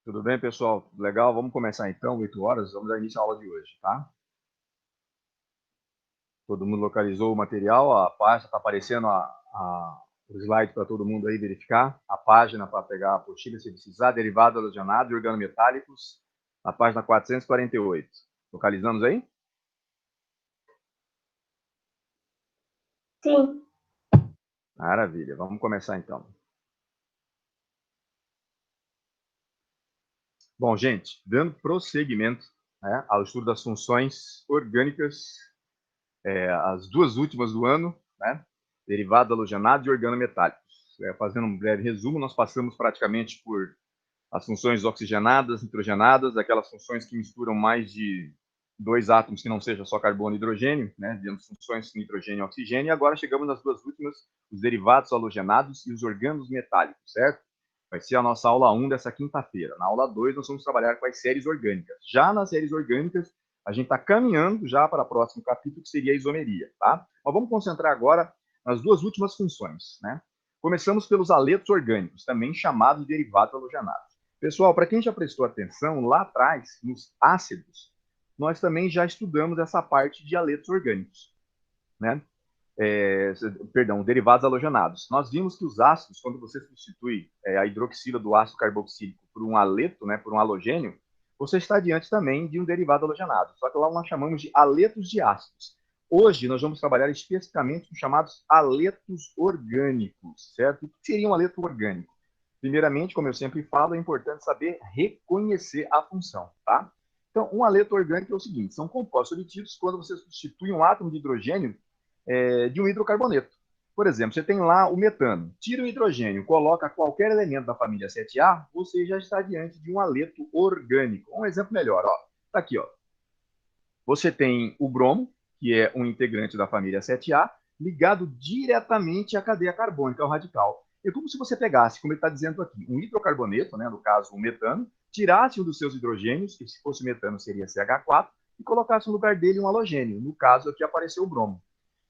Tudo bem, pessoal? Legal, vamos começar então, 8 horas, vamos dar início à aula de hoje, tá? Todo mundo localizou o material, a página está aparecendo o slide para todo mundo aí verificar, a página para pegar a apostila se precisar, derivado halogenado e organometálicos, na página 448. Localizamos aí? Sim. Maravilha, vamos começar então. Bom, gente, dando prosseguimento, né, ao estudo das funções orgânicas, as duas últimas do ano, né, derivado halogenado e organometálicos. Fazendo um breve resumo, nós passamos praticamente por as funções oxigenadas, nitrogenadas, aquelas funções que misturam mais de dois átomos que não seja só carbono e hidrogênio, né, dentro de funções nitrogênio e oxigênio, e agora chegamos nas duas últimas, os derivados halogenados e os organos metálicos, certo? Vai ser a nossa aula 1 dessa quinta-feira. Na aula 2, nós vamos trabalhar com as séries orgânicas. Já nas séries orgânicas, a gente está caminhando já para o próximo capítulo, que seria a isomeria, tá? Mas vamos concentrar agora nas duas últimas funções, né? Começamos pelos aletos orgânicos, também chamados de derivados halogenados. Pessoal, para quem já prestou atenção, lá atrás, nos ácidos, nós também já estudamos essa parte de aletos orgânicos, né? Derivados halogenados. Nós vimos que os ácidos, quando você substitui a hidroxila do ácido carboxílico por um aleto, né, por um halogênio, você está diante também de um derivado halogenado. Só que lá nós chamamos de aletos de ácidos. Hoje nós vamos trabalhar especificamente com os chamados aletos orgânicos, certo? O que seria um aleto orgânico? Primeiramente, como eu sempre falo, é importante saber reconhecer a função, tá? Então, um aleto orgânico é o seguinte: são compostos obtidos quando você substitui um átomo de hidrogênio de um hidrocarboneto. Por exemplo, você tem lá o metano, tira o hidrogênio, coloca qualquer elemento da família 7A, você já está diante de um aleto orgânico. Um exemplo melhor, ó, tá aqui, ó. Você tem o bromo, que é um integrante da família 7A, ligado diretamente à cadeia carbônica, ao radical. É como se você pegasse, como ele está dizendo aqui, um hidrocarboneto, né, no caso o metano, tirasse um dos seus hidrogênios, que se fosse metano seria CH4, e colocasse no lugar dele um halogênio. No caso aqui apareceu o bromo.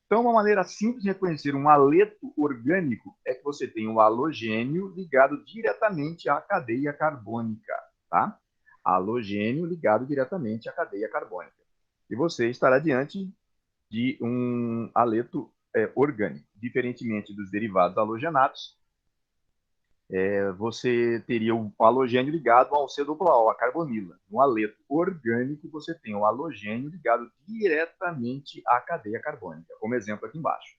Então, uma maneira simples de reconhecer um aleto orgânico é que você tem um halogênio ligado diretamente à cadeia carbônica, tá? Halogênio ligado diretamente à cadeia carbônica. E você estará diante de um aleto orgânico. Diferentemente dos derivados halogenados, você teria o halogênio ligado ao C-AA, a carbonila. No aleto orgânico, você tem o halogênio ligado diretamente à cadeia carbônica, como exemplo aqui embaixo.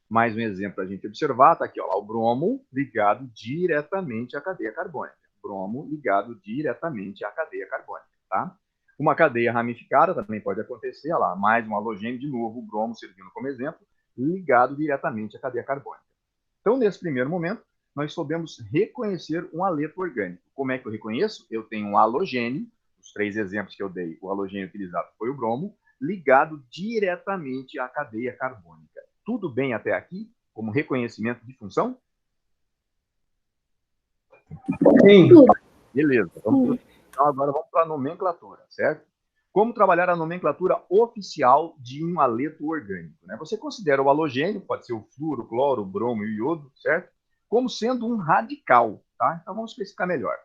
Mais um exemplo para a gente observar, está aqui, ó, o bromo ligado diretamente à cadeia carbônica. Bromo ligado diretamente à cadeia carbônica, tá? Uma cadeia ramificada também pode acontecer, olha lá, mais um halogênio, de novo, o bromo servindo como exemplo, ligado diretamente à cadeia carbônica. Então, nesse primeiro momento, nós soubemos reconhecer um aleto orgânico. Como é que eu reconheço? Eu tenho um halogênio, os três exemplos que eu dei, o halogênio utilizado foi o bromo, ligado diretamente à cadeia carbônica. Tudo bem até aqui, como reconhecimento de função? Sim. Beleza. Então, agora vamos para a nomenclatura, certo? Como trabalhar a nomenclatura oficial de um aleto orgânico, né? Você considera o halogênio, pode ser o flúor, o cloro, o bromo e o iodo, certo? Como sendo um radical, tá? Então, vamos especificar melhor.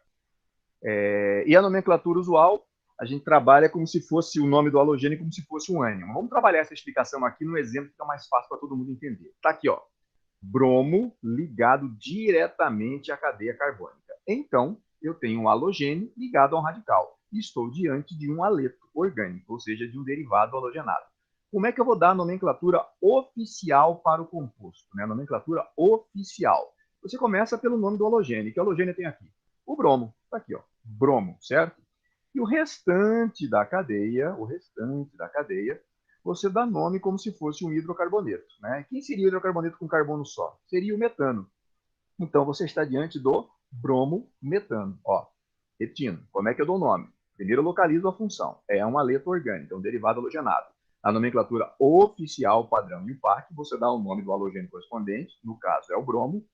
E a nomenclatura usual, a gente trabalha como se fosse o nome do halogênio, como se fosse um ânion. Vamos trabalhar essa explicação aqui no exemplo que fica mais fácil para todo mundo entender. Tá aqui, ó. Bromo ligado diretamente à cadeia carbônica. Então, eu tenho um halogênio ligado a um radical. E estou diante de um aleto orgânico, ou seja, de um derivado halogenado. Como é que eu vou dar a nomenclatura oficial para o composto? Né? A nomenclatura oficial. Você começa pelo nome do halogênio. Que halogênio tem aqui? O bromo. Está aqui, ó. Bromo, certo? E o restante da cadeia, você dá nome como se fosse um hidrocarboneto, né? Quem seria o hidrocarboneto com carbono só? Seria o metano. Então, você está diante do bromo-metano. Ó, repetindo, como é que eu dou o nome? Primeiro eu localizo a função. É um aleto orgânico, é um derivado halogenado. A nomenclatura oficial, padrão e PAC, você dá o nome do halogênio correspondente, no caso é o bromo,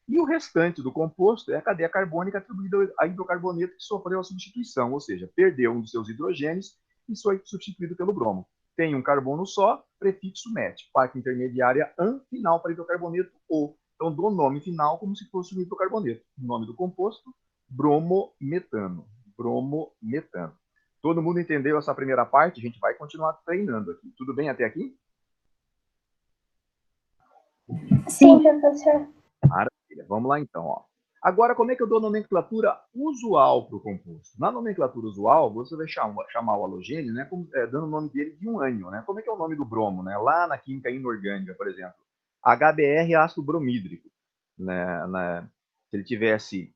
e o restante do composto é a cadeia carbônica atribuída a hidrocarboneto que sofreu a substituição, ou seja, perdeu um dos seus hidrogênios e foi substituído pelo bromo. Tem um carbono só, prefixo met, parte intermediária an, final para hidrocarboneto o. Então, dou o nome final como se fosse um hidrocarboneto. O nome do composto, bromometano. bromometano. Todo mundo entendeu essa primeira parte? A gente vai continuar treinando aqui. Tudo bem até aqui? Sim, professor. Maravilha. Vamos lá então. Ó. Agora, como é que eu dou nomenclatura usual para o composto? Na nomenclatura usual, você vai chamar o halogênio, né, dando o nome dele de um ânion. Né? Como é que é o nome do bromo? Né? Lá na química inorgânica, por exemplo, HBr, ácido bromídrico. Né? Se ele tivesse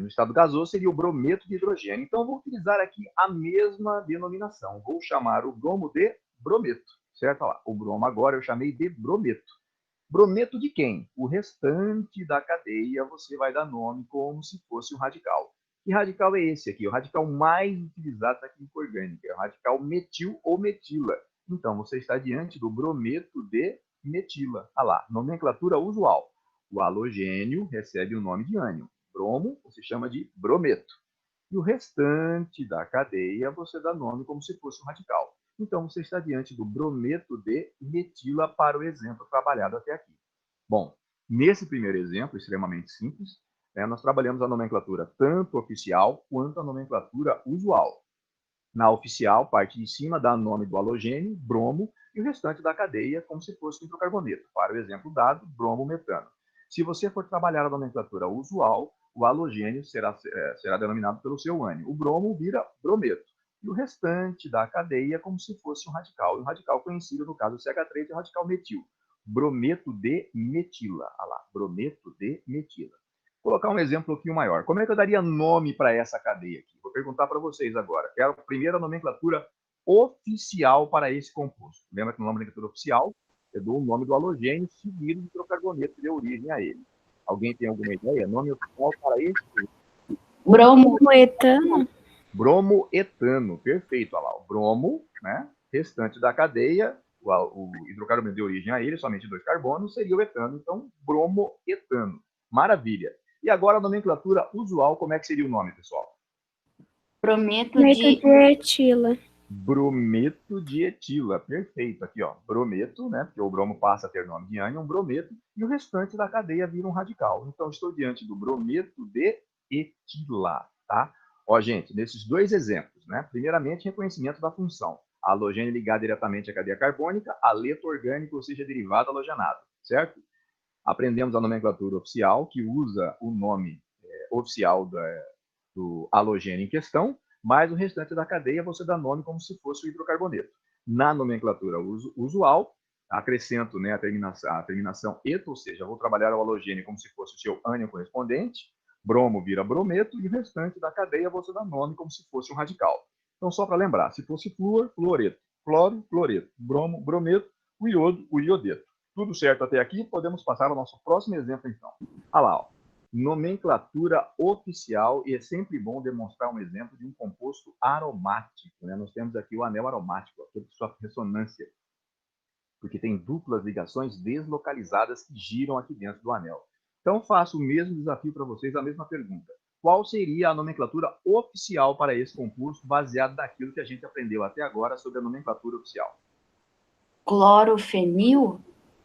no estado gasoso, seria o brometo de hidrogênio. Então, eu vou utilizar aqui a mesma denominação. Vou chamar o bromo de brometo. Certo? Olha lá, o bromo agora eu chamei de brometo. Brometo de quem? O restante da cadeia você vai dar nome como se fosse um radical. Que radical é esse aqui? O radical mais utilizado na química orgânica. É o radical metil ou metila. Então, você está diante do brometo de metila. Olha lá, nomenclatura usual. O halogênio recebe o nome de ânion. Bromo, você chama de brometo. E o restante da cadeia você dá nome como se fosse um radical. Então, você está diante do brometo de metila para o exemplo trabalhado até aqui. Bom, nesse primeiro exemplo, extremamente simples, nós trabalhamos a nomenclatura tanto oficial quanto a nomenclatura usual. Na oficial, parte de cima dá nome do halogênio, bromo, e o restante da cadeia como se fosse um hidrocarboneto. Para o exemplo dado, bromo-metano. Se você for trabalhar a nomenclatura usual, o halogênio será denominado pelo seu ânion. O bromo vira brometo. E o restante da cadeia como se fosse um radical. E um radical conhecido, no caso do CH3, é o radical metil. Brometo de metila. Olha lá, brometo de metila. Vou colocar um exemplo um pouquinho maior. Como é que eu daria nome para essa cadeia aqui? Vou perguntar para vocês agora. Quero a primeira nomenclatura oficial para esse composto. Lembra que na nomenclatura oficial eu dou o nome do halogênio seguido do hidrocarboneto que deu origem a ele. Alguém tem alguma ideia? Nome oficial para esse? Bromoetano. Bromoetano, perfeito. Olha lá, o bromo, né? Restante da cadeia, o hidrocarboneto deu origem a ele, somente 2 carbonos, seria o etano. Então, bromoetano. Maravilha. E agora a nomenclatura usual, como é que seria o nome, pessoal? Brometo de etila. Brometo de etila, perfeito. Aqui, ó, brometo, né? Porque o bromo passa a ter nome de ânion, brometo, e o restante da cadeia vira um radical. Então, estou diante do brometo de etila, tá? Ó, gente, nesses dois exemplos, né? Primeiramente, reconhecimento da função. A halogênio ligado diretamente à cadeia carbônica, aleto orgânico, ou seja, derivado halogenado, certo? Aprendemos a nomenclatura oficial, que usa o nome oficial do halogênio em questão, mas o restante da cadeia você dá nome como se fosse o hidrocarboneto. Na nomenclatura usual, acrescento, né, a terminação eto, ou seja, vou trabalhar o halogênio como se fosse o seu ânion correspondente, bromo vira brometo, e o restante da cadeia você dá nome como se fosse um radical. Então, só para lembrar, se fosse flúor, fluoreto, cloro, cloreto, bromo, brometo, o iodo, o iodeto. Tudo certo até aqui? Podemos passar ao nosso próximo exemplo, então. Olha lá, ó. Nomenclatura oficial, e é sempre bom demonstrar um exemplo de um composto aromático. Né? Nós temos aqui o anel aromático, aquele que sofre ressonância, porque tem duplas ligações deslocalizadas que giram aqui dentro do anel. Então, faço o mesmo desafio para vocês, a mesma pergunta. Qual seria a nomenclatura oficial para esse composto, baseado naquilo que a gente aprendeu até agora sobre a nomenclatura oficial? Clorofenil?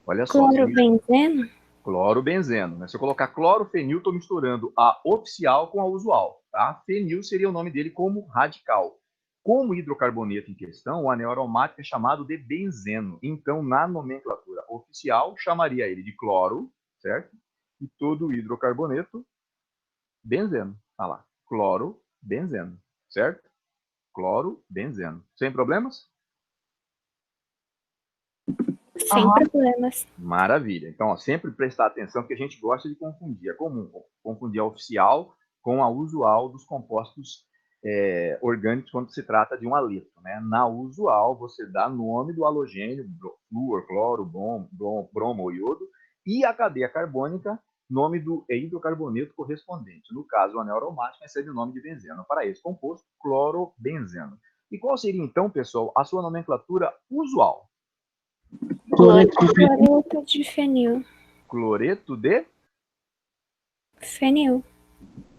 Olha só. Clorobenzeno? Clorobenzeno. Né? Se eu colocar clorofenil, estou misturando a oficial com a usual. Tá? Fenil seria o nome dele como radical. Como hidrocarboneto em questão, o anel aromático é chamado de benzeno. Então, na nomenclatura oficial, chamaria ele de cloro, certo? E todo hidrocarboneto, benzeno. Olha lá, cloro, benzeno, certo? Cloro, benzeno. Sem problemas? Sem problemas. Maravilha. Então, ó, sempre prestar atenção, que a gente gosta de confundir. É comum confundir a oficial com a usual dos compostos orgânicos quando se trata de um aleto. Né? Na usual, você dá nome do halogênio, flúor, cloro, bromo ou iodo, e a cadeia carbônica, nome do hidrocarboneto correspondente. No caso, o anel aromático recebe o nome de benzeno. Para esse composto, clorobenzeno. E qual seria, então, pessoal, a sua nomenclatura usual? Cloreto de fenil. Cloreto de Fenil.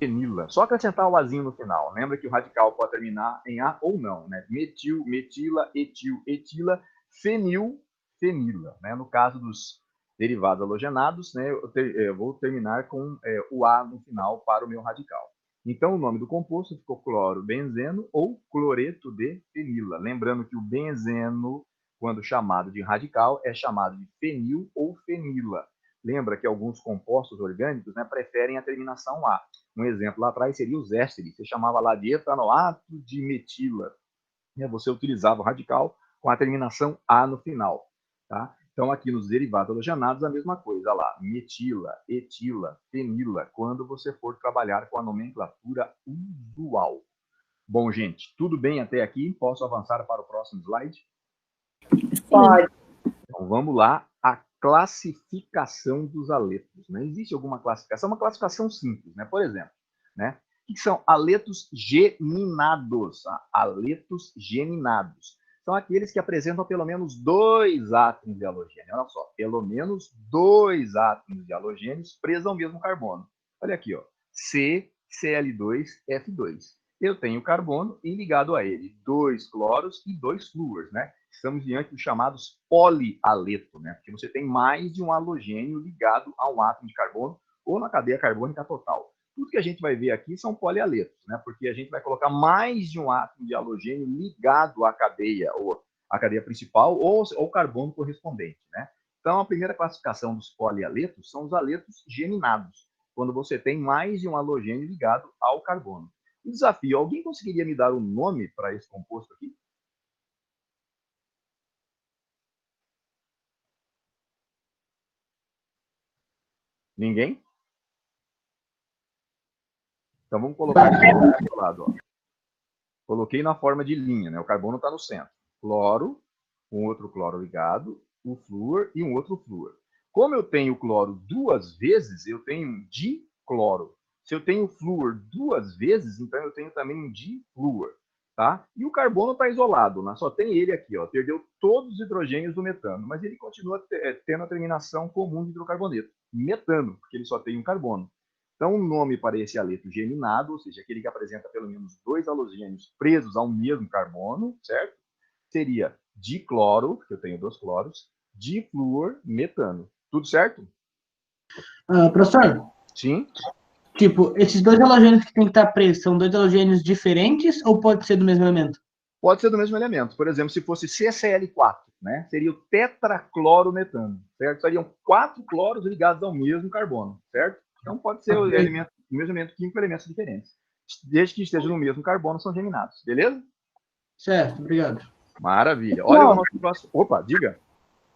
fenila. Só acrescentar o azinho no final. Lembra que o radical pode terminar em A ou não. Né? Metil, metila, etil, etila, fenil, fenila. Né? No caso dos derivados halogenados, né, eu vou terminar com o A no final para o meu radical. Então, o nome do composto ficou clorobenzeno ou cloreto de fenila. Lembrando que o benzeno, quando chamado de radical, é chamado de fenil ou fenila. Lembra que alguns compostos orgânicos, né, preferem a terminação A. Um exemplo lá atrás seria os ésteres. Você chamava lá de etanoato de metila. Você utilizava o radical com a terminação A no final. Tá? Então, aqui nos derivados halogenados, a mesma coisa. Lá, metila, etila, fenila, quando você for trabalhar com a nomenclatura usual. Bom, gente, tudo bem até aqui? Posso avançar para o próximo slide? Pode. Então, vamos lá. A classificação dos aletos. Né? Existe alguma classificação? Uma classificação simples, né? Por exemplo, né? O que são aletos geminados? Aletos geminados. São aqueles que apresentam pelo menos 2 átomos de halogênio. Olha só, pelo menos 2 átomos de halogênios presos ao mesmo carbono. Olha aqui, ó. CCl2F2. Eu tenho carbono e ligado a ele 2 cloros e 2 flúors, né? Estamos diante dos chamados polialeto, né? Porque você tem mais de um halogênio ligado a um átomo de carbono ou na cadeia carbônica total. Tudo que a gente vai ver aqui são polialetos, né? Porque a gente vai colocar mais de um átomo de halogênio ligado à cadeia, ou à cadeia principal, ou ao carbono correspondente, né? Então, a primeira classificação dos polialetos são os aletos geminados, quando você tem mais de um halogênio ligado ao carbono. O desafio, alguém conseguiria me dar um nome para esse composto aqui? Ninguém? Então vamos colocar aqui do lado. Ó. Coloquei na forma de linha, né? O carbono está no centro. Cloro, um outro cloro ligado, o flúor e um outro flúor. Como eu tenho cloro 2 vezes, eu tenho um dicloro. Se eu tenho flúor 2 vezes, então eu tenho também um diflúor. Tá? E o carbono está isolado, né? Só tem ele aqui, ó. Perdeu todos os hidrogênios do metano, mas ele continua tendo a terminação comum de hidrocarboneto, metano, porque ele só tem um carbono. Então, o nome para esse aleto geminado, ou seja, aquele que apresenta pelo menos 2 halogênios presos ao mesmo carbono, certo? Seria dicloro, que eu tenho 2 cloros, difluor, metano. Tudo certo? Professor? Sim. Tipo, esses 2 halogênios que tem que estar presos são 2 halogênios diferentes ou pode ser do mesmo elemento? Pode ser do mesmo elemento. Por exemplo, se fosse CCl4, né? Seria o tetraclorometano, certo? Seriam 4 cloros ligados ao mesmo carbono, certo? Então pode ser o mesmo elemento químico, elementos diferentes. Desde que esteja no mesmo carbono, são geminados, beleza? Certo, obrigado. Maravilha. Olha o nosso próximo. Opa, diga.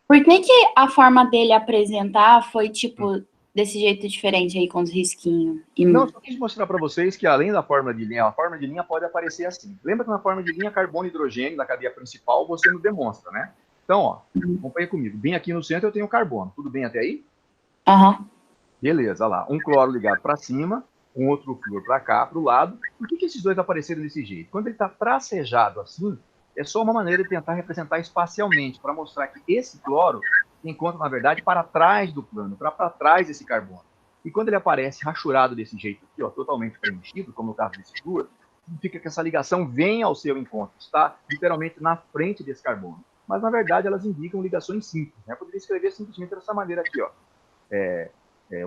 Por que a forma dele apresentar foi, tipo, desse jeito diferente aí, com os risquinhos? Não, só quis mostrar para vocês que além da forma de linha, a forma de linha pode aparecer assim. Lembra que na forma de linha, carbono e hidrogênio da cadeia principal você não demonstra, né? Então, ó, acompanha comigo. Bem aqui no centro eu tenho carbono. Tudo bem até aí? Aham. Beleza, olha lá. Um cloro ligado para cima, um outro flúor para cá, para o lado. Por que esses dois apareceram desse jeito? Quando ele está tracejado assim, é só uma maneira de tentar representar espacialmente, para mostrar que esse cloro se encontra, na verdade, para trás do plano, para trás desse carbono. E quando ele aparece rachurado desse jeito aqui, ó, totalmente preenchido, como no caso desse flúor, significa que essa ligação vem ao seu encontro, está literalmente na frente desse carbono. Mas, na verdade, elas indicam ligações simples. Né? Eu poderia escrever simplesmente dessa maneira aqui, ó.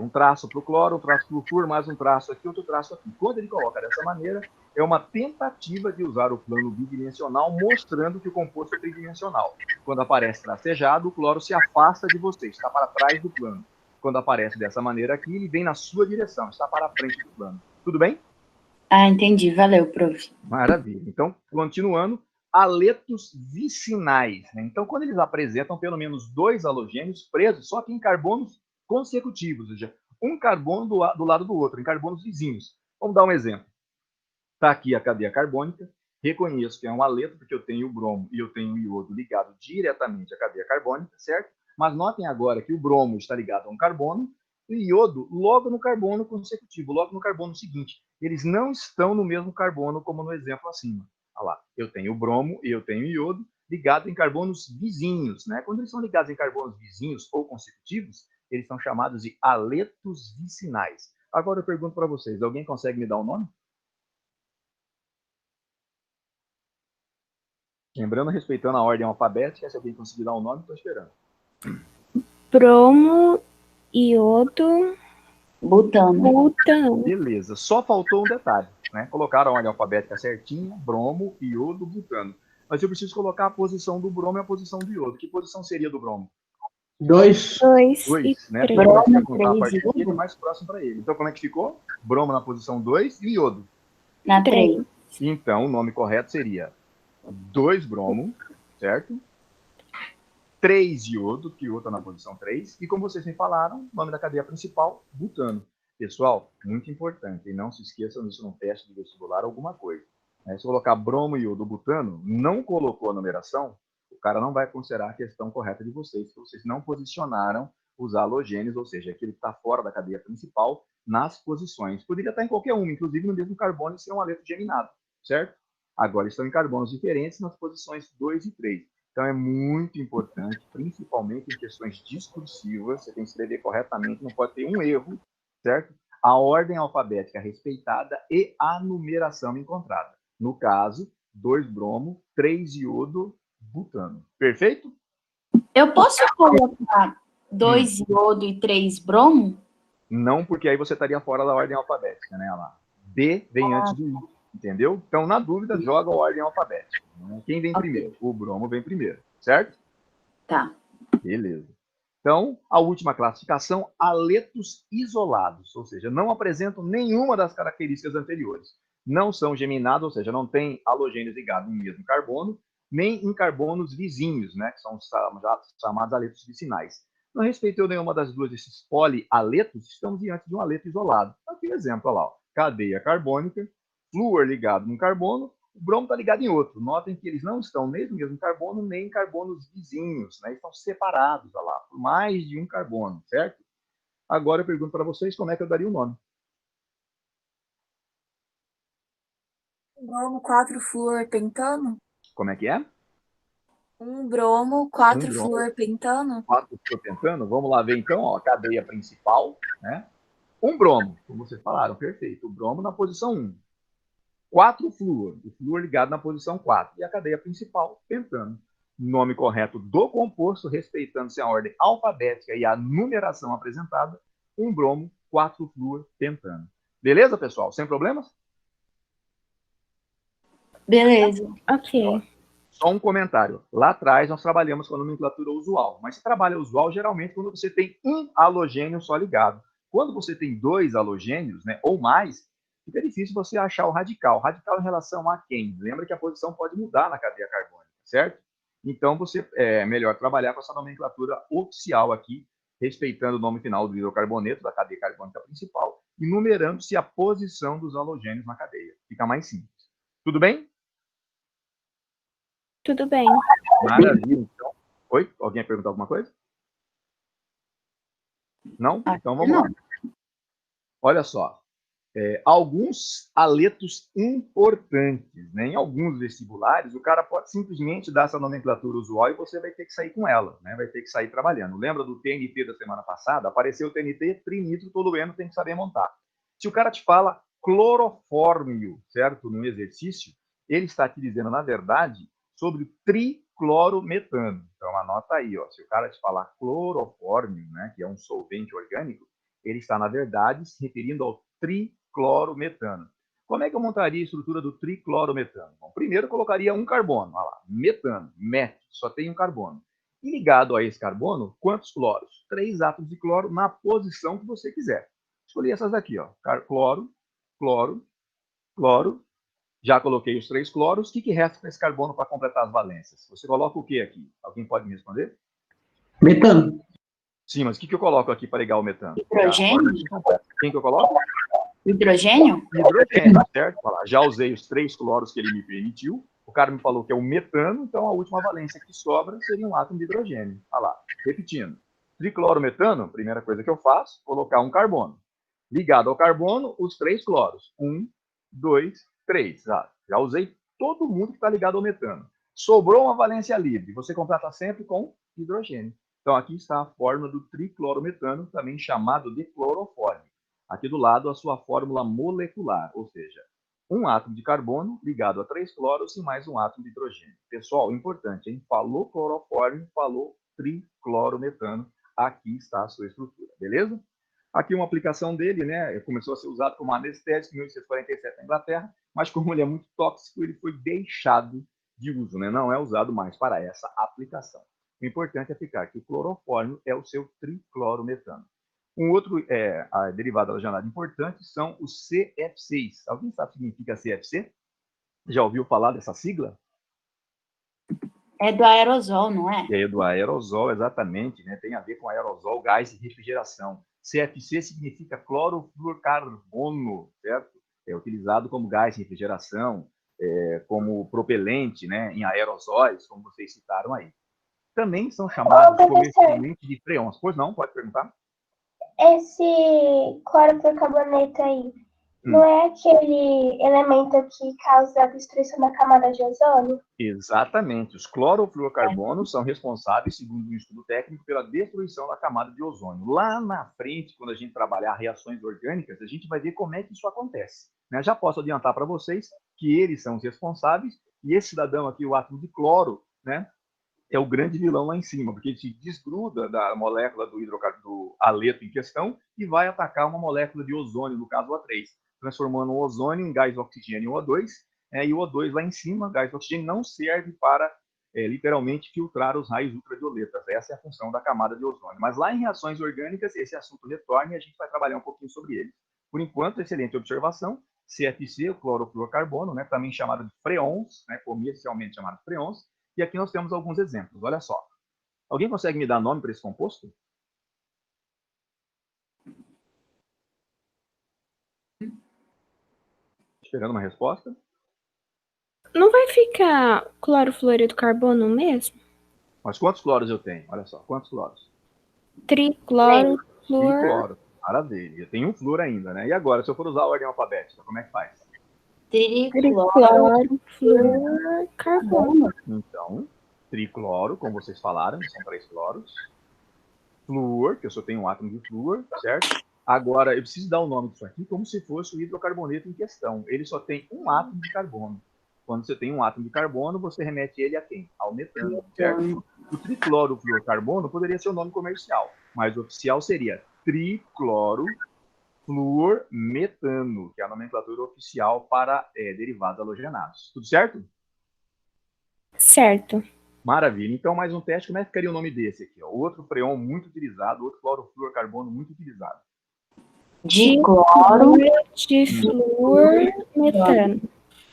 Um traço para o cloro, um traço para o flúor, mais um traço aqui, outro traço aqui. Quando ele coloca dessa maneira, é uma tentativa de usar o plano bidimensional, mostrando que o composto é tridimensional. Quando aparece tracejado, o cloro se afasta de você, está para trás do plano. Quando aparece dessa maneira aqui, ele vem na sua direção, está para a frente do plano. Tudo bem? Ah, entendi. Valeu, prof. Maravilha. Então, continuando, aletos vicinais. Né? Então, quando eles apresentam pelo menos 2 halogênios presos, só que em carbonos consecutivos, ou seja, um carbono do lado do outro, em carbonos vizinhos. Vamos dar um exemplo. Está aqui a cadeia carbônica, reconheço que é um aleto, porque eu tenho o bromo e eu tenho o iodo ligado diretamente à cadeia carbônica, certo? Mas notem agora que o bromo está ligado a um carbono e o iodo logo no carbono consecutivo, logo no carbono seguinte. Eles não estão no mesmo carbono, como no exemplo acima. Olha lá, eu tenho o bromo e eu tenho o iodo ligado em carbonos vizinhos. Né? Quando eles são ligados em carbonos vizinhos ou consecutivos, eles são chamados de aletos vicinais. Agora eu pergunto para vocês, alguém consegue me dar um nome? Lembrando, respeitando a ordem alfabética, se alguém conseguir dar um nome, estou esperando. Bromo, iodo, Butano. Butano. Beleza, só faltou um detalhe, né? Colocaram a ordem alfabética certinha, bromo, iodo, butano. Mas eu preciso colocar a posição do bromo e a posição do iodo. Que posição seria do bromo? 2. 2 e 2, né? 3. Porque vai Bromo, perguntar a 3 partir e dele iodo? mais próximo para ele. Então, como é que ficou? Bromo na posição 2 e iodo. Na 3. Então, o nome correto seria 2 bromo, certo? 3 iodo, que iodo está na posição 3. E como vocês me falaram, o nome da cadeia principal, butano. Pessoal, muito importante, e não se esqueçam disso num teste de vestibular, alguma coisa. Se colocar bromo, iodo, butano, não colocou a numeração, o cara não vai considerar a questão correta de vocês, porque vocês não posicionaram os halogênios, ou seja, aquilo que está fora da cadeia principal, nas posições. Poderia estar em qualquer uma, inclusive no mesmo carbono e ser um aleto geminado, certo? Agora estão em carbonos diferentes nas posições 2 e 3. Então é muito importante, principalmente em questões discursivas, você tem que escrever corretamente, não pode ter um erro, certo? A ordem alfabética respeitada e a numeração encontrada. No caso, 2 bromo, 3 iodo, butano. Perfeito? Eu posso colocar 2 iodo e 3 bromo? Não, porque aí você estaria fora da ordem alfabética, né? Lá. B vem antes do I, entendeu? Então, na dúvida, joga a ordem alfabética. Quem vem primeiro? O bromo vem primeiro, certo? Tá. Beleza. Então, a última classificação, aletos isolados, ou seja, não apresentam nenhuma das características anteriores. Não são geminados, ou seja, não tem halogênios ligados no mesmo carbono, nem em carbonos vizinhos, né, que são chamados aletos vicinais. Não respeitou nenhuma das duas desses polialetos, estamos diante de um aleto isolado. Aqui o exemplo, olha lá, ó, cadeia carbônica, flúor ligado num carbono, o bromo está ligado em outro. Notem que eles não estão nem no mesmo carbono, nem em carbonos vizinhos, né? Estão separados, olha lá, por mais de um carbono, certo? Agora eu pergunto para vocês como é que eu daria o nome. Bromo, 4 flúor pentano. Como é que é? 1 bromo, 4 bromo. flúor pentano. 4 flúor pentano. Vamos lá ver então, ó, a cadeia principal, né? 1 bromo, como vocês falaram, perfeito. O bromo na posição 1. 4 flúor, o flúor ligado na posição 4. E a cadeia principal, pentano. Nome correto do composto, respeitando-se a ordem alfabética e a numeração apresentada, 1 bromo, 4 flúor, pentano. Beleza, pessoal? Sem problemas? Beleza. Ok. Só um comentário. Lá atrás nós trabalhamos com a nomenclatura usual, mas se trabalha usual geralmente quando você tem um halogênio só ligado. Quando você tem 2 halogênios, né, ou mais, fica difícil você achar o radical. Radical em relação a quem? Lembra que a posição pode mudar na cadeia carbônica, certo? Então, você é melhor trabalhar com essa nomenclatura oficial aqui, respeitando o nome final do hidrocarboneto da cadeia carbônica principal e numerando-se a posição dos halogênios na cadeia. Fica mais simples. Tudo bem? Tudo bem. Maravilha, então. Oi? Alguém ia perguntar alguma coisa? Não? Então vamos lá. Olha só. Alguns aletos importantes, né? Em alguns vestibulares, o cara pode simplesmente dar essa nomenclatura usual e você vai ter que sair com ela, né? Vai ter que sair trabalhando. Lembra do TNT da semana passada? Apareceu o TNT, trinitrotolueno, tem que saber montar. Se o cara te fala clorofórmio, certo? No exercício, ele está te dizendo, na verdade, sobre o triclorometano. Então, anota aí, ó. Se o cara te falar clorofórmio, né? Que é um solvente orgânico, ele está, na verdade, se referindo ao triclorometano. Como é que eu montaria a estrutura do triclorometano? Bom, primeiro eu colocaria um carbono, olha lá, metano, met, só tem um carbono. E ligado a esse carbono, quantos cloros? 3 átomos de cloro na posição que você quiser. Escolhi essas aqui, ó, cloro, cloro, cloro. Já coloquei os 3 cloros. O que resta para esse carbono para completar as valências? Você coloca o que aqui? Alguém pode me responder? Metano. Sim, mas o que eu coloco aqui para ligar o metano? Hidrogênio? Quem que eu coloco? Hidrogênio? Hidrogênio, certo? Já usei os 3 cloros que ele me permitiu. O cara me falou que é o metano, então a última valência que sobra seria um átomo de hidrogênio. Olha lá, repetindo. Triclorometano, primeira coisa que eu faço, colocar um carbono. Ligado ao carbono, os 3 cloros. 1, 2, 3. Já usei todo mundo que está ligado ao metano. Sobrou uma valência livre. Você completa sempre com hidrogênio. Então, aqui está a fórmula do triclorometano, também chamado de clorofórmio. Aqui do lado, a sua fórmula molecular, ou seja, um átomo de carbono ligado a 3 cloros e mais um átomo de hidrogênio. Pessoal, importante, hein? Falou clorofórmio, falou triclorometano. Aqui está a sua estrutura, beleza? Aqui uma aplicação dele, né? Começou a ser usado como anestésico em 1847 na Inglaterra, mas como ele é muito tóxico, ele foi deixado de uso, né? Não é usado mais para essa aplicação. O importante é ficar que o clorofórmio é o seu triclorometano. Um outro derivado halogenado importante são os CFCs. Alguém sabe o que significa CFC? Já ouviu falar dessa sigla? É do aerosol, não é? É do aerosol, exatamente, né? Tem a ver com aerosol, gás de refrigeração. CFC significa clorofluorcarbono, certo? É utilizado como gás de refrigeração, como propelente, né? Em aerosóis, como vocês citaram aí. Também são chamados comercialmente de freons. Pois não, pode perguntar. Esse clorofluorcarboneto aí, não é aquele elemento que causa a destruição da camada de ozônio? Exatamente. Os clorofluorcarbonos são responsáveis, segundo um estudo técnico, pela destruição da camada de ozônio. Lá na frente, quando a gente trabalhar reações orgânicas, a gente vai ver como é que isso acontece, né? Já posso adiantar para vocês que eles são os responsáveis, e esse cidadão aqui, o átomo de cloro, né, é o grande vilão lá em cima, porque ele se desgruda da molécula do aleto em questão e vai atacar uma molécula de ozônio, no caso o O3, transformando o ozônio em gás oxigênio O2, e o O2 lá em cima, gás oxigênio, não serve para, literalmente, filtrar os raios ultravioletas. Essa é a função da camada de ozônio. Mas lá em reações orgânicas, esse assunto retorna e a gente vai trabalhar um pouquinho sobre ele. Por enquanto, excelente observação. CFC, o clorofluorcarbono, né, também chamado de freons, né, comercialmente chamado de freons. E aqui nós temos alguns exemplos. Olha só. Alguém consegue me dar nome para esse composto? Esperando uma resposta. Não vai ficar clorofluorido carbono mesmo? Mas quantos cloros eu tenho? Olha só, quantos cloros? Tricloro, flúor. Tricloro. Maravilha. Tem um flúor ainda, né? E agora, se eu for usar a ordem alfabética, como é que faz? Tricloro, flúor, carbono. Então, tricloro, como vocês falaram, são 3 cloros. Flúor, que eu só tenho um átomo de flúor, certo? Agora, eu preciso dar o nome disso aqui como se fosse o hidrocarboneto em questão. Ele só tem um átomo de carbono. Quando você tem um átomo de carbono, você remete ele a quem? Ao metano, certo? O triclorofluorcarbono poderia ser o nome comercial, mas o oficial seria triclorofluormetano, que é a nomenclatura oficial para derivados halogenados. Tudo certo? Certo. Maravilha. Então, mais um teste. Como é que ficaria o nome desse aqui? Ó? Outro freon muito utilizado, outro clorofluorcarbono muito utilizado. Dicloro, difluormetano.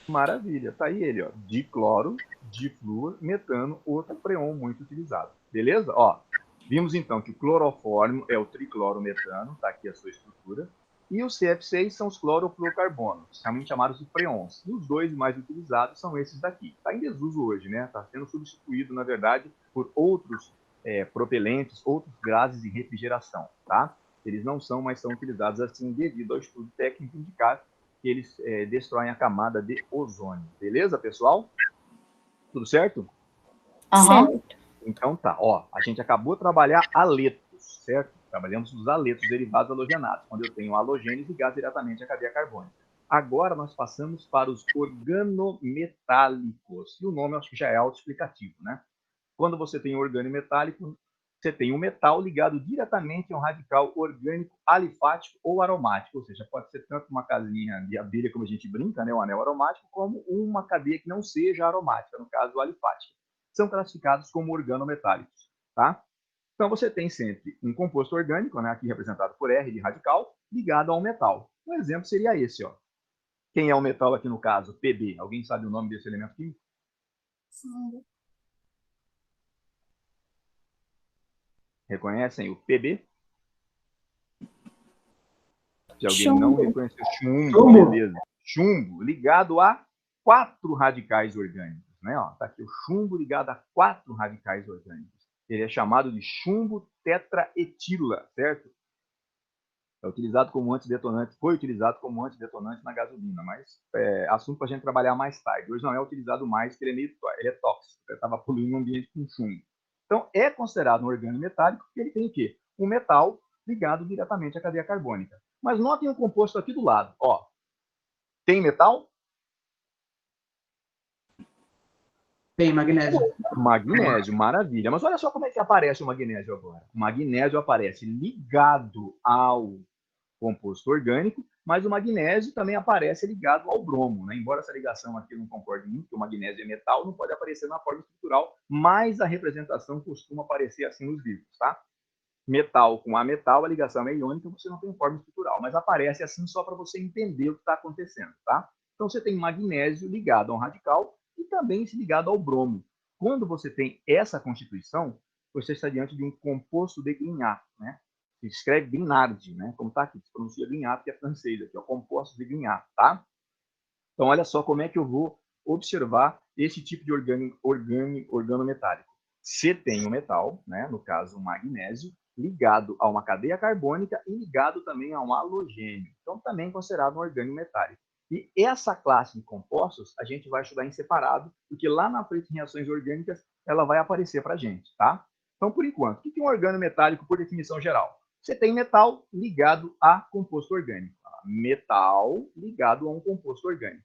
Maravilha. Tá aí ele, ó. Dicloro, difluormetano, outro freon muito utilizado. Beleza? Ó, vimos então que o clorofórmio é o triclorometano, tá aqui a sua estrutura. E os CF6 são os clorofluorcarbonos, também chamados de freons. E os dois mais utilizados são esses daqui. Está em desuso hoje, né? Está sendo substituído, na verdade, por outros propelentes, outros gases de refrigeração, tá? Eles não são, mas são utilizados assim devido ao estudo técnico indicar que eles destroem a camada de ozônio. Beleza, pessoal? Tudo certo? Certo. Então tá, ó, a gente acabou de trabalhar aletos, certo? Trabalhamos os aletos derivados halogenados, quando eu tenho halogênios ligados diretamente à cadeia carbônica. Agora nós passamos para os organometálicos, e o nome eu acho que já é autoexplicativo, né? Quando você tem um organometálico, você tem um metal ligado diretamente a um radical orgânico alifático ou aromático, ou seja, pode ser tanto uma casinha de abelha, como a gente brinca, né, um anel aromático, como uma cadeia que não seja aromática, no caso alifática. São classificados como organometálicos, tá? Então, você tem sempre um composto orgânico, né, aqui representado por R de radical, ligado a um metal. Um exemplo seria esse, ó. Quem é o metal aqui no caso? PB. Alguém sabe o nome desse elemento químico? Sim. Reconhecem o PB? Se alguém Chumbo. não reconhecer, chumbo, beleza. Chumbo ligado a 4 radicais orgânicos, né? Ó, tá aqui o chumbo ligado a 4 radicais orgânicos. Ele é chamado de chumbo tetraetila, certo? É utilizado como antidetonante, foi utilizado como antidetonante na gasolina, mas assunto para a gente trabalhar mais tarde. Hoje não é utilizado mais, porque ele é tóxico, ele estava poluindo o ambiente com chumbo. Então, é considerado um organometálico porque ele tem o quê? Um metal ligado diretamente à cadeia carbônica. Mas notem um composto aqui do lado. Ó, tem metal? Tem magnésio. Magnésio, maravilha. Mas olha só como é que aparece o magnésio agora. O magnésio aparece ligado ao composto orgânico, mas o magnésio também aparece ligado ao bromo, né? Embora essa ligação aqui eu não concorde muito, que o magnésio é metal, não pode aparecer na forma estrutural, mas a representação costuma aparecer assim nos livros, tá? Metal com ametal, a ligação é iônica, você não tem forma estrutural, mas aparece assim só para você entender o que está acontecendo, tá? Então você tem magnésio ligado a um radical e também ligado ao bromo. Quando você tem essa constituição, você está diante de um composto de Grignard, né? Se escreve Grignard, né? Como está aqui, se pronuncia Grignard, que é francês, aqui, ó, composto de Grignard, tá? Então olha só como é que eu vou observar esse tipo de organometálico. Você tem um metal, né? No caso o magnésio, ligado a uma cadeia carbônica e ligado também a um halogênio. Então também considerado um organometálico. E essa classe de compostos a gente vai estudar em separado, porque lá na frente, em reações orgânicas, ela vai aparecer para a gente, tá? Então, por enquanto, o que é um organometálico por definição geral? Você tem metal ligado a composto orgânico. Metal ligado a um composto orgânico.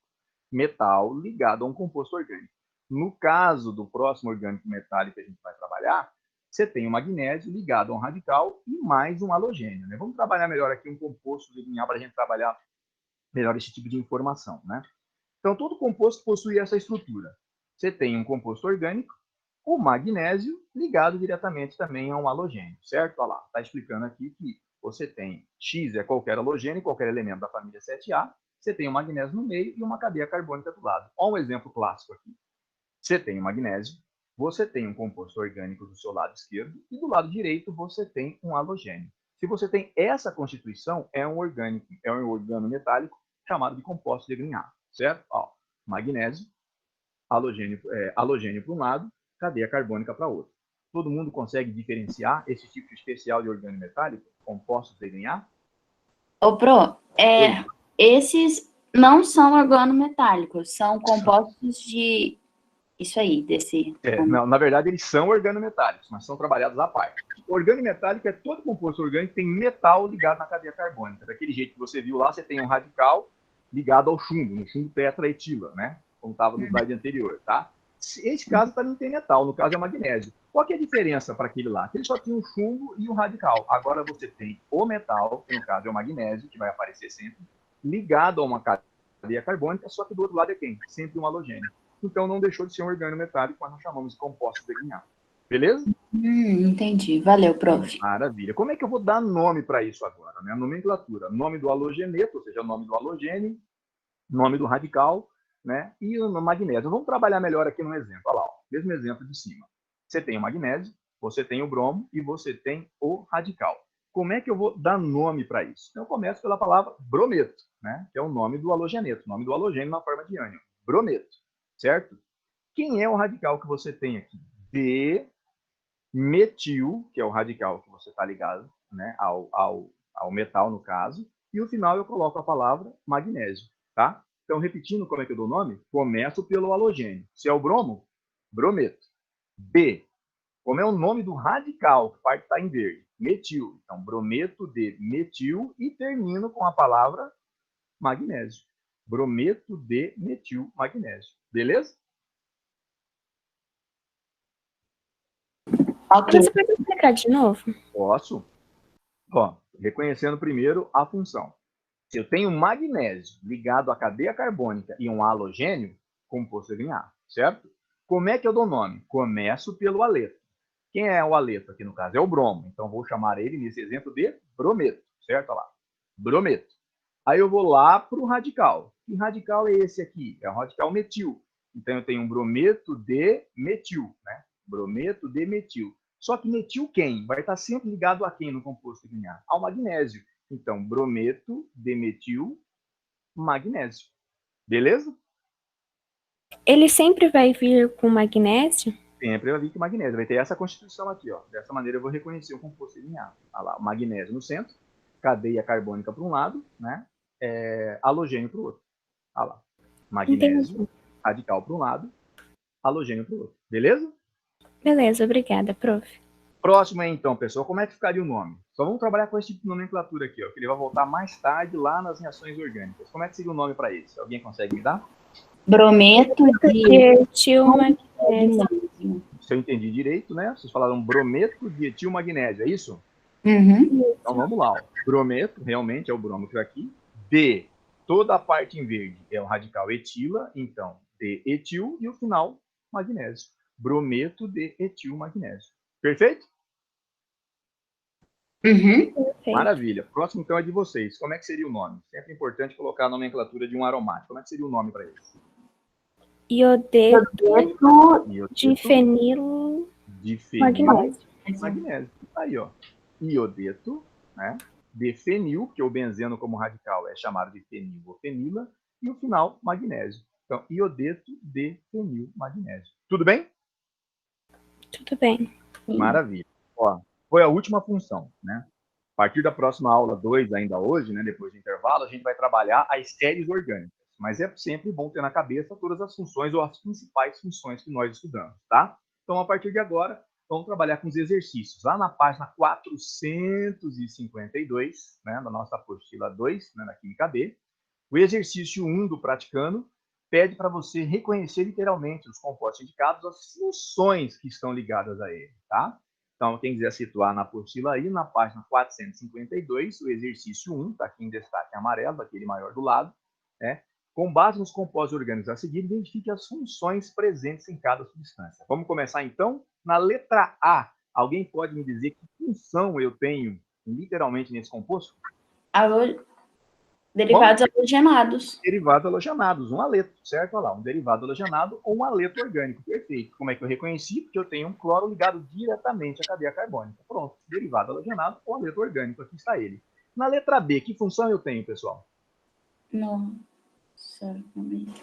Metal ligado a um composto orgânico. No caso do próximo orgânico metálico que a gente vai trabalhar, você tem o magnésio ligado a um radical e mais um halogênio, né? Vamos trabalhar melhor aqui um composto de Grignard para a gente trabalhar melhor esse tipo de informação, né? Então, todo composto possui essa estrutura. Você tem um composto orgânico, o magnésio ligado diretamente também a um halogênio, certo? Olha lá, está explicando aqui que você tem X é qualquer halogênio, qualquer elemento da família 7A, você tem o magnésio no meio e uma cadeia carbônica do lado. Olha um exemplo clássico aqui. Você tem o magnésio, você tem um composto orgânico do seu lado esquerdo e do lado direito você tem um halogênio. Se você tem essa constituição, é um organometálico chamado de composto de Grignard, certo? Ó, magnésio, halogênio para um lado, cadeia carbônica para outro. Todo mundo consegue diferenciar esse tipo especial de organometálico, compostos de Grignard? Ô, Pro, esses não são organometálicos, são compostos de... Isso aí, desse... Não, na verdade, eles são organometálicos, mas são trabalhados à parte. Organometálico é todo composto orgânico que tem metal ligado na cadeia carbônica. Daquele jeito que você viu lá, você tem um radical ligado ao chumbo, no chumbo tetraetila, né? Como estava no slide anterior, tá? Esse caso também tem metal, no caso é magnésio. Qual que é a diferença para aquele lá? Ele só tinha um chumbo e um radical. Agora você tem o metal, que no caso é o magnésio, que vai aparecer sempre, ligado a uma cadeia carbônica, só que do outro lado é quem? Sempre um halogênio. Então não deixou de ser um organometálico, mas nós chamamos de composto de Grignard. Beleza? Entendi. Valeu, prof. Maravilha. Como é que eu vou dar nome para isso agora? Né? Nomenclatura. Nome do halogeneto, ou seja, nome do halogênio, nome do radical, né? E o magnésio. Vamos trabalhar melhor aqui no exemplo. Olha lá, ó. Mesmo exemplo de cima. Você tem o magnésio, você tem o bromo e você tem o radical. Como é que eu vou dar nome para isso? Então, eu começo pela palavra brometo, né? Que é o nome do halogeneto, o nome do halogênio na forma de ânion. Brometo, certo? Quem é o radical que você tem aqui? D-metil, que é o radical que você está ligado, né? ao metal, no caso. E no final eu coloco a palavra magnésio, tá? Então, repetindo como é que eu dou o nome, começo pelo halogênio. Se é o bromo, brometo. B, como é o nome do radical, que parte está em verde, metil. Então, brometo de metil e termino com a palavra magnésio. Brometo de metil magnésio. Beleza? Okay. Você pode explicar de novo? Posso. Ó, reconhecendo primeiro a função. Se eu tenho magnésio ligado à cadeia carbônica e um halogênio, composto de Grignard, certo? Como é que eu dou nome? Começo pelo aleto. Quem é o aleto aqui no caso? É o bromo. Então, vou chamar ele, nesse exemplo, de brometo, certo? Olha lá. Brometo. Aí eu vou lá para o radical. Que radical é esse aqui? É o radical metil. Então, eu tenho um brometo de metil, né? Brometo de metil. Só que metil quem? Vai estar sempre ligado a quem no composto de Grignard? Ao magnésio. Então, brometo de metil magnésio. Beleza? Ele sempre vai vir com magnésio? Sempre vai vir com magnésio. Vai ter essa constituição aqui, ó. Dessa maneira eu vou reconhecer o composto de Grignard. Olha lá, o magnésio no centro, cadeia carbônica para um lado, né? Halogênio para o outro. Olha lá. Magnésio, entendi. Radical para um lado, halogênio para o outro. Beleza? Beleza, obrigada, prof. Próximo, então, pessoal, como é que ficaria o nome? Só vamos trabalhar com esse tipo de nomenclatura aqui, ó, que ele vai voltar mais tarde lá nas reações orgânicas. Como é que seria o nome para esse? Alguém consegue me dar? Brometo de metil magnésio. magnésio. Se eu entendi direito, né? Vocês falaram brometo de etilmagnésio, é isso? Uhum. Então vamos lá. Ó. Brometo realmente é o brômico aqui. D, toda a parte em verde é o radical etila, então D etil e o final magnésio. Brometo de etilmagnésio. Perfeito? Uhum. Perfeito. Maravilha. Próximo então é de vocês. Como é que seria o nome? Sempre é importante colocar a nomenclatura de um aromático. Como é que seria o nome para eles? Iodeto Iodeto de fenilo de fenil magnésio. magnésio. Aí, ó. Iodeto, né? De fenil, que o benzeno como radical é chamado de fenil ou fenila, e o final, magnésio. Então, iodeto de fenil magnésio. Tudo bem? Tudo bem. Maravilha. Ó, foi a última função, né? A partir da próxima aula 2, ainda hoje, né, depois do intervalo, a gente vai trabalhar as séries orgânicas. Mas é sempre bom ter na cabeça todas as funções ou as principais funções que nós estudamos, tá? Então, a partir de agora, vamos trabalhar com os exercícios. Lá na página 452, né, da nossa apostila 2, né, na Química B, o exercício 1 do praticando pede para você reconhecer literalmente os compostos indicados, as funções que estão ligadas a ele, tá? Então, quem quiser situar na apostila aí, na página 452, o exercício 1, está aqui em destaque amarelo, aquele maior do lado, né? Com base nos compostos orgânicos a seguir, identifique as funções presentes em cada substância. Vamos começar, então? Na letra A, alguém pode me dizer que função eu tenho, literalmente, nesse composto? Derivados halogenados. Derivados halogenados, um haleto, certo? Olha lá, um derivado halogenado ou um haleto orgânico, perfeito. Como é que eu reconheci? Porque eu tenho um cloro ligado diretamente à cadeia carbônica. Pronto, derivado halogenado ou haleto orgânico, aqui está ele. Na letra B, que função eu tenho, pessoal? Nossa, calma.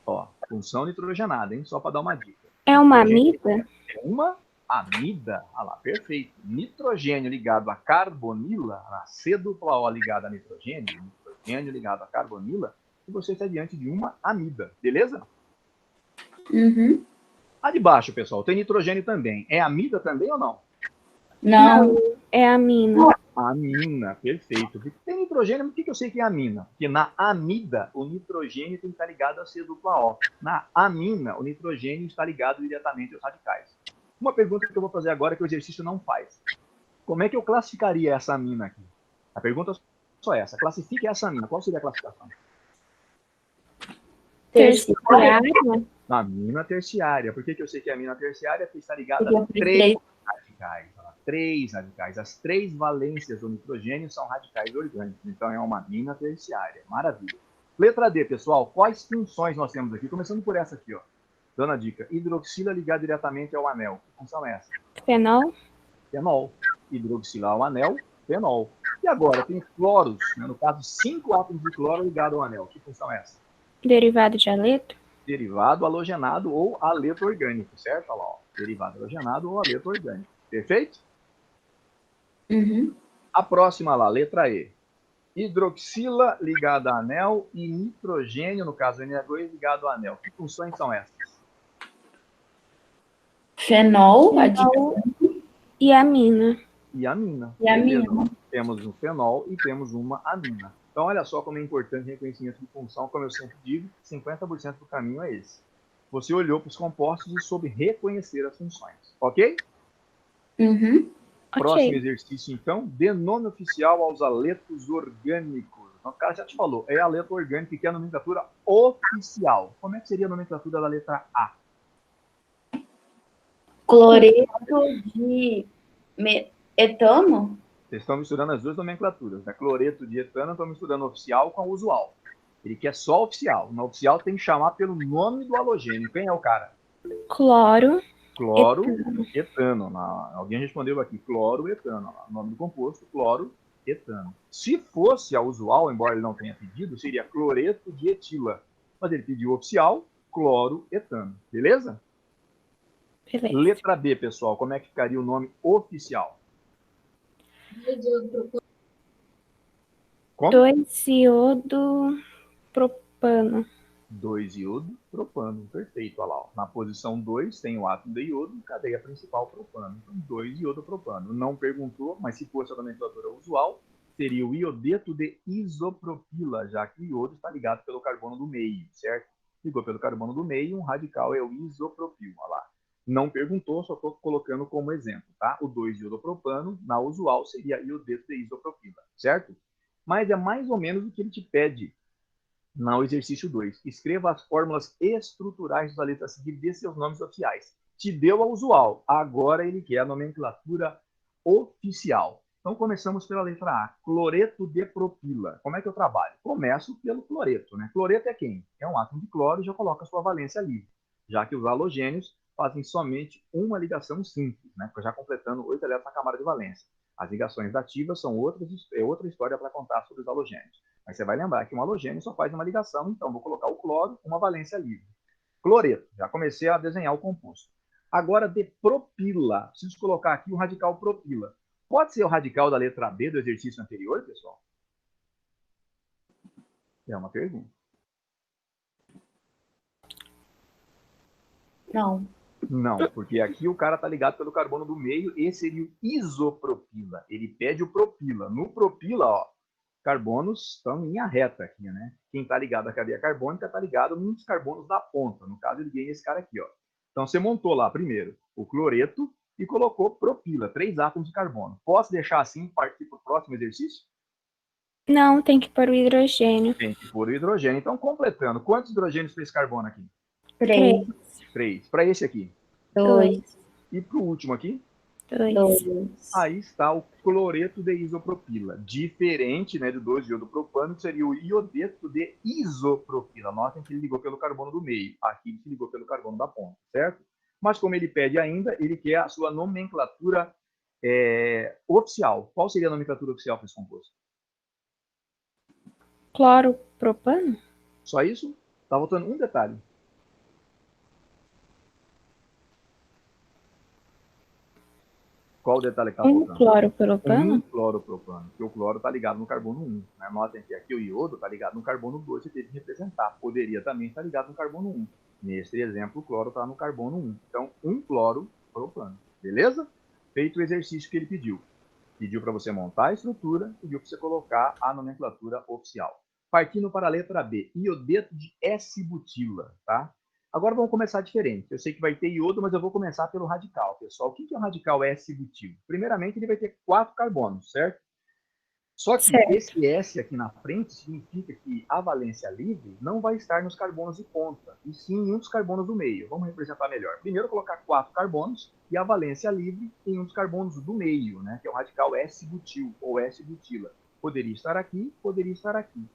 Ó, função nitrogenada, hein? Só para dar uma dica. É uma amida? É uma amida. Olha lá, perfeito. Nitrogênio ligado a carbonila, a C dupla O ligada a nitrogênio ligado a carbonila, e você está diante de uma amida, beleza? Uhum. A de baixo, pessoal, tem nitrogênio também. É amida também ou não? Não. É amina. Amina, perfeito. Porque tem nitrogênio, por que eu sei que é amina? Porque na amida, o nitrogênio tem que estar ligado a C dupla O. Na amina, o nitrogênio está ligado diretamente aos radicais. Uma pergunta que eu vou fazer agora que o exercício não faz. Como é que eu classificaria essa amina aqui? A pergunta é só essa. Classifique essa amina. Qual seria a classificação? Terciária. Amina terciária. Por que eu sei que é amina terciária? Porque está ligada a três radicais. Três radicais. As três valências do nitrogênio são radicais orgânicos. Então, é uma amina terciária. Maravilha. Letra D, pessoal. Quais funções nós temos aqui? Começando por essa aqui, ó. Dando a dica. Hidroxila ligada diretamente ao anel. Que função é essa? Fenol. Fenol. Hidroxila ao anel, fenol. E agora, tem cloros. Né? No caso, 5 átomos de cloro ligados ao anel. Que função é essa? Derivado de haleto. Derivado halogenado ou haleto orgânico, certo? Olha lá, ó. Derivado halogenado ou haleto orgânico. Perfeito? Uhum. A próxima lá, letra E. Hidroxila ligada a anel e nitrogênio, no caso NH2, ligado ao anel. Que funções são essas? Fenol, E amina. E amina. E amina. Temos um fenol e temos uma amina. Então, olha só como é importante o reconhecimento de função, como eu sempre digo, 50% do caminho é esse. Você olhou para os compostos e soube reconhecer as funções. Ok? Uhum. Próximo Ok. exercício, então, dê nome oficial aos haletos orgânicos. Então, o cara já te falou, é haleto orgânico que é a nomenclatura oficial. Como é que seria a nomenclatura da letra A? Cloreto de etano? Vocês estão misturando as duas nomenclaturas, né? Cloreto de etano, estão misturando oficial com usual. Ele quer só oficial. No oficial tem que chamar pelo nome do halogênio. Quem é o cara? Cloro. Cloro, etano. Alguém respondeu aqui, cloro, etano. O nome do composto, cloro, etano. Se fosse a usual, embora ele não tenha pedido, seria cloreto de etila. Mas ele pediu oficial, cloro, etano. Beleza? Beleza. Letra B, pessoal. Como é que ficaria o nome oficial? Como? 2-iodo propano. 2-iodo, propano. Perfeito, olha lá. Ó. Na posição 2 tem o átomo de iodo, cadeia principal propano. Então, 2-iodo propano. Não perguntou, mas se fosse a nomenclatura usual, seria o iodeto de isopropila, já que o iodo está ligado pelo carbono do meio, certo? Ligou pelo carbono do meio, um radical é o isopropil, olha lá. Não perguntou, só estou colocando como exemplo, tá? O 2-iodopropano, na usual, seria iodeto de isopropila, certo? Mas é mais ou menos o que ele te pede no exercício 2. Escreva as fórmulas estruturais da letra seguir de seus nomes oficiais. Te deu a usual, agora ele quer a nomenclatura oficial. Então, começamos pela letra A, cloreto de propila. Como é que eu trabalho? Começo pelo cloreto, né? Cloreto é quem? É um átomo de cloro e já coloca a sua valência livre, já que os halogênios fazem somente uma ligação simples, né? Já completando 8 elétrons na camada de valência. As ligações dativas são outra história para contar sobre os halogênios. Mas você vai lembrar que um halogênio só faz uma ligação, então vou colocar o cloro, uma valência livre. Cloreto, já comecei a desenhar o composto. Agora, de propila, preciso colocar aqui o radical propila. Pode ser o radical da letra B do exercício anterior, pessoal? É uma pergunta. Não. Não, porque aqui o cara está ligado pelo carbono do meio, esse seria o isopropila. Ele pede o propila. No propila, ó, carbonos estão em linha reta aqui, né? Quem está ligado à cadeia carbônica está ligado nos carbonos da ponta. No caso, ele ganha esse cara aqui, ó. Então, você montou lá, primeiro, o cloreto e colocou propila, 3 átomos de carbono. Posso deixar assim e partir para o próximo exercício? Não, tem que pôr o hidrogênio. Tem que pôr o hidrogênio. Então, completando, quantos hidrogênios para esse carbono aqui? 3, 3. Para esse aqui? 2, E para o último aqui? 2. Aí está o cloreto de isopropila. Diferente, né, do 2-iodopropano, que seria o iodeto de isopropila. Notem que ele ligou pelo carbono do meio. Aqui ele ligou pelo carbono da ponta, certo? Mas como ele pede ainda, ele quer a sua nomenclatura oficial. Qual seria a nomenclatura oficial para esse composto? Cloro, propano? Só isso? Está faltando um detalhe. Qual o detalhe que está faltando? Cloro, propano? Cloropropano, porque o cloro está ligado no carbono 1. Né? Notem que aqui o iodo está ligado no carbono 2, você teve que representar. Poderia também estar ligado no carbono 1. Neste exemplo, o cloro está no carbono 1. Então, um cloropropano. Beleza? Feito o exercício que ele pediu. Pediu para você montar a estrutura, pediu para você colocar a nomenclatura oficial. Partindo para a letra B, iodeto de S-butila, tá? Agora vamos começar diferente. Eu sei que vai ter iodo, mas eu vou começar pelo radical, pessoal. O que é o radical S-butilo? Primeiramente, ele vai ter 4 carbonos, certo? Só que esse S aqui na frente significa que a valência livre não vai estar nos carbonos de ponta, e sim em um dos carbonos do meio. Vamos representar melhor. Primeiro, colocar 4 carbonos e a valência livre em um dos carbonos do meio, né? Que é o radical S-butil ou S-butila. Poderia estar aqui,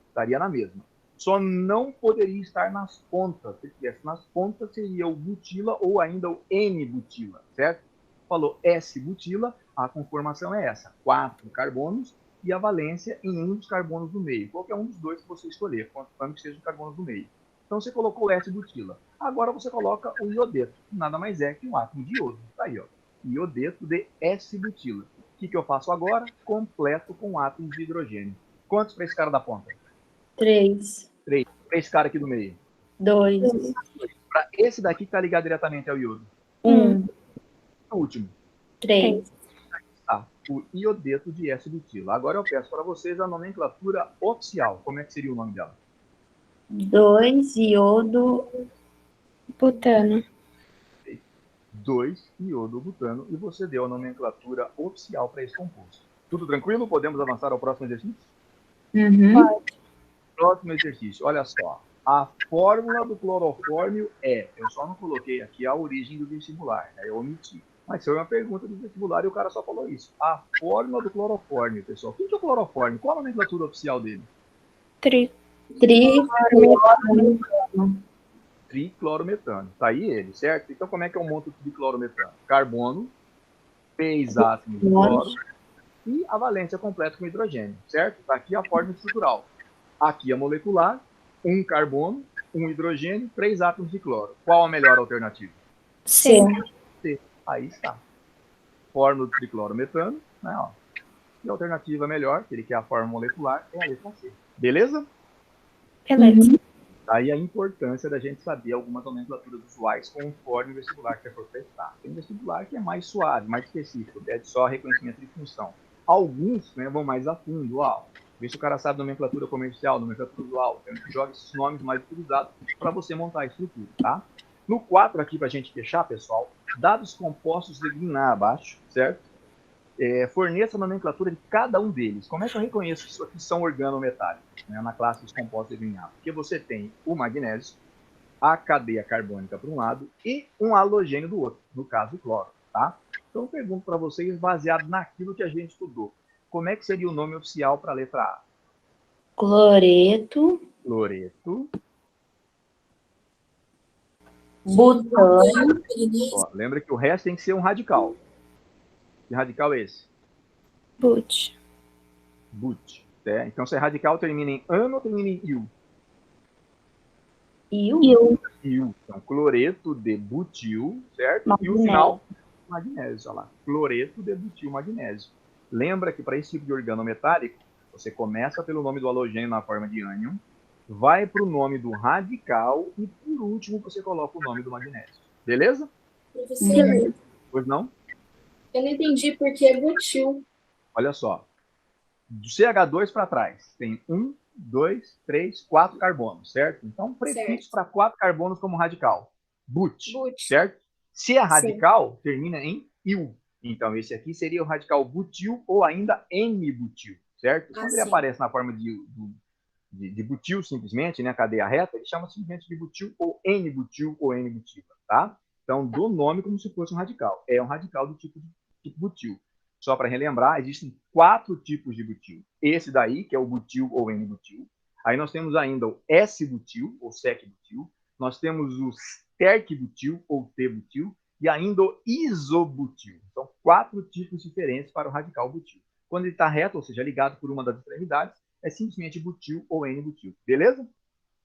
estaria na mesma. Só não poderia estar nas pontas. Se estivesse nas pontas, seria o butila ou ainda o N-butila, certo? Falou S-butila, a conformação é essa: 4 carbonos e a valência em um dos carbonos do meio. Qualquer um dos dois que você escolher, contanto que seja o carbono do meio. Então, você colocou o S-butila. Agora, você coloca o iodeto, que nada mais é que um átomo de iodo. Está aí, ó. Iodeto de S-butila. O que eu faço agora? Completo com átomos de hidrogênio. Quantos para esse cara da ponta? 3, 3. Para esse cara aqui do meio? 2, Para esse daqui que está ligado diretamente ao iodo? 1, O último? 3. Tá, o iodeto de S-butila. Agora eu peço para vocês a nomenclatura oficial. Como é que seria o nome dela? 2 iodo Butano. 2 iodo butano, e você deu a nomenclatura oficial para esse composto. Tudo tranquilo? Podemos avançar ao próximo exercício? Uhum. Próximo exercício, olha só. A fórmula do clorofórmio é... Eu só não coloquei aqui a origem do vestibular, né? Eu omiti. Mas foi uma pergunta do vestibular e o cara só falou isso. A fórmula do clorofórmio, pessoal. O que é o clorofórmio? Qual a nomenclatura oficial dele? Triclorometano. Tá aí ele, certo? Então, como é que eu monto o triclorometano? Carbono, 3 átomos de cloro e a valência completa com hidrogênio, certo? Tá aqui a fórmula estrutural. Aqui a molecular, 1 carbono, 1 hidrogênio, 3 átomos de cloro. Qual a melhor alternativa? C. Aí está. Fórmula do triclorometano, né, ó. E a alternativa melhor, que ele quer a fórmula molecular, é a letra C. Beleza? Beleza. Daí a importância da gente saber algumas nomenclaturas usuais conforme o vestibular que você for prestar. Tem vestibular que é mais suave, mais específico, pede só reconhecimento de função. Alguns, né, vão mais a fundo. Vê se o cara sabe nomenclatura comercial, nomenclatura usual. Então, a gente joga esses nomes mais utilizados para você montar a estrutura, tá? No 4 aqui, para a gente fechar, pessoal, dados compostos declinar abaixo, certo? Forneça a nomenclatura de cada um deles. Como é que eu reconheço que isso aqui são organometálicos, né, na classe dos compostos declinar? Porque você tem o magnésio, a cadeia carbônica para um lado e um halogênio do outro, no caso o cloro, tá? Então, eu pergunto para vocês, baseado naquilo que a gente estudou, como é que seria o nome oficial para a letra A? Cloreto. Cloreto. Butano. Ó, lembra que o resto tem que ser um radical. Que radical é esse? But. But. Né? Então, se é radical, termina em ano ou termina em il? Il. Il. Então, cloreto de butil, certo? Magnésio. E o final, magnésio. Olha lá. Cloreto de butil magnésio. Lembra que para esse tipo de organometálico, você começa pelo nome do halogênio na forma de ânion, vai para o nome do radical e, por último, você coloca o nome do magnésio. Beleza? Professor, Pois não? eu não entendi por que butil. Olha só. Do CH2 para trás, tem 1, 2, 3, 4 carbonos, certo? Então, prefixo para 4 carbonos como radical. But, certo? Se é radical, termina em il. Então, esse aqui seria o radical butil ou ainda N-butil, certo? Quando ele aparece na forma de butil, simplesmente, né, cadeia reta, ele chama simplesmente de butil ou N-butil ou N-butiva, tá? Então, do nome como se fosse um radical. É um radical do tipo butil. Só para relembrar, existem 4 tipos de butil. Esse daí, que é o butil ou N-butil. Aí nós temos ainda o S-butil ou sec-butil. Nós temos o sterc-butil ou T-butil. E ainda o isobutil. São 4 tipos diferentes para o radical butil. Quando ele está reto, ou seja, ligado por uma das extremidades, é simplesmente butil ou N-butil. Beleza?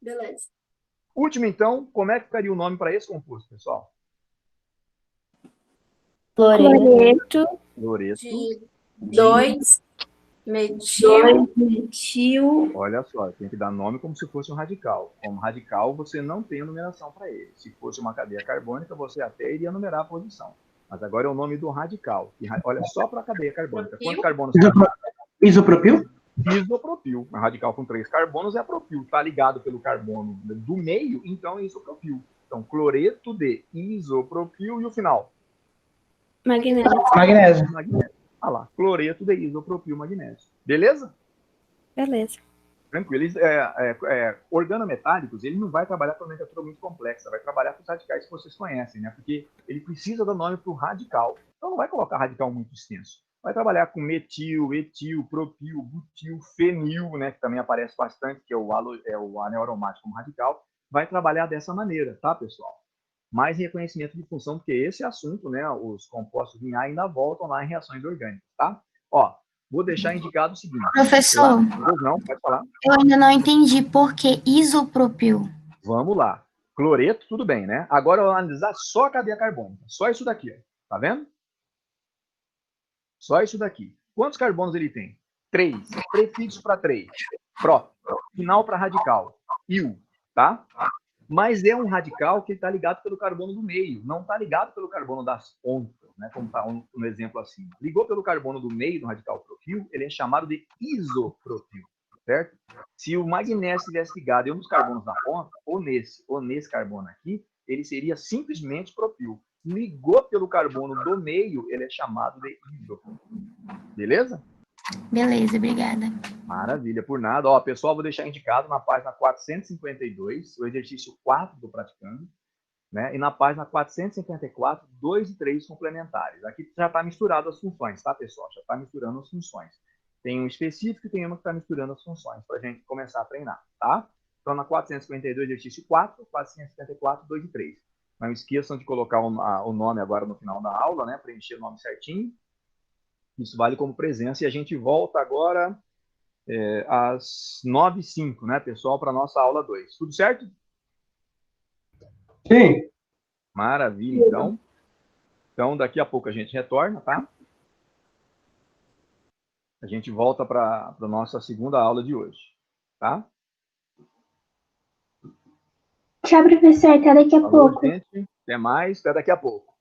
Beleza. Último, então, como é que ficaria o nome para esse composto, pessoal? Cloreto. Cloreto. 2 metil. Metil. Olha só, tem que dar nome como se fosse um radical. Como radical, você não tem a numeração para ele. Se fosse uma cadeia carbônica, você até iria numerar a posição. Mas agora é o nome do radical. E olha só para a cadeia carbônica. Quantos carbonos tem? Isopropil? Isopropil. Um radical com 3 carbonos é propil. Está ligado pelo carbono do meio, então é isopropil. Então, cloreto de isopropil e o final? Magnésio. Magnésio. Olha lá, cloreto de isopropil magnésio. Beleza? Beleza. Tranquilo. Organometálicos, ele não vai trabalhar com nomenclatura muito complexa, vai trabalhar com os radicais que vocês conhecem, né? Porque ele precisa dar nome para o radical. Então não vai colocar radical muito extenso. Vai trabalhar com metil, etil, propil, butil, fenil, né? Que também aparece bastante, que é o anel aromático como radical. Vai trabalhar dessa maneira, tá, pessoal? Mais reconhecimento de função, porque esse assunto, né? Os compostos em A ainda voltam lá em reações orgânicas, tá? Ó, vou deixar indicado o seguinte. Professor, Não, pode falar. eu ainda não entendi por que isopropil. Vamos lá. Cloreto, tudo bem, né? Agora eu vou analisar só a cadeia carbônica. Só isso daqui, ó. Tá vendo? Só isso daqui. Quantos carbonos ele tem? 3. Prefixo para 3. Pró. Final para radical. Il. Tá? Mas é um radical que está ligado pelo carbono do meio. Não está ligado pelo carbono das pontas, né? Como está no exemplo acima. Ligou pelo carbono do meio do radical propil, ele é chamado de isopropil. Certo? Se o magnésio estivesse ligado em um dos carbonos da ponta, ou nesse carbono aqui, ele seria simplesmente propil. Ligou pelo carbono do meio, ele é chamado de isopropil. Beleza? Beleza, obrigada. Maravilha, por nada. Ó, pessoal, vou deixar indicado na página 452, o exercício 4 do praticando, né? E na página 454, 2 e 3 complementares. Aqui já está misturado as funções, tá, pessoal? Já está misturando as funções. Tem um específico e tem uma que está misturando as funções, para a gente começar a treinar, tá? Então, na 452, exercício 4, 454, 2 e 3. Não esqueçam de colocar o nome agora no final da aula, né? Preencher o nome certinho. Isso vale como presença. E a gente volta agora às 9h05, né, pessoal, para a nossa aula 2. Tudo certo? Sim. Maravilha, então. Então, daqui a pouco a gente retorna, tá? A gente volta para a nossa segunda aula de hoje, tá? Tchau, professor. Até daqui a pouco. Gente. Até mais. Até daqui a pouco.